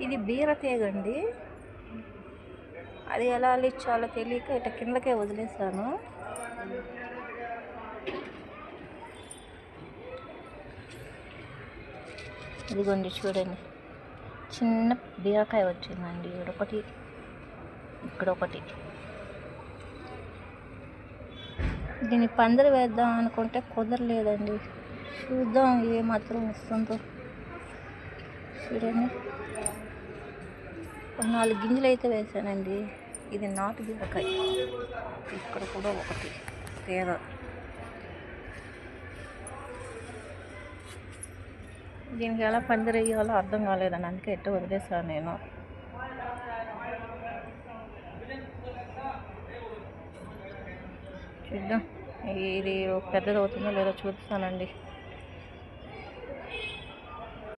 ఇది బీరతీగండి. అది ఎలా అల్లించాలో తెలియక ఇట్లా కిందకే వదిలేసాను. ఇదిగోండి చూడండి, చిన్న బీరకాయ వచ్చిందండి. ఇక్కడొకటి, ఇక్కడొకటి. దీన్ని పందిరి వేద్దాం అనుకుంటే కుదరలేదండి. చూద్దాం ఏ మాత్రం వస్తుందో. చూడండి, 4 గింజలు అయితే వేసానండి. ఇది నాటు బీరకాయ. ఇక్కడ కూడా ఒకటి తీగ. దీనికి ఎలా పందిరి వేయాలో అర్థం కాలేదని అందుకే ఎట్టు వదిలేసాను నేను. చూద్దాం ఇది పెద్దది అవుతుందో లేదో చూస్తానండి.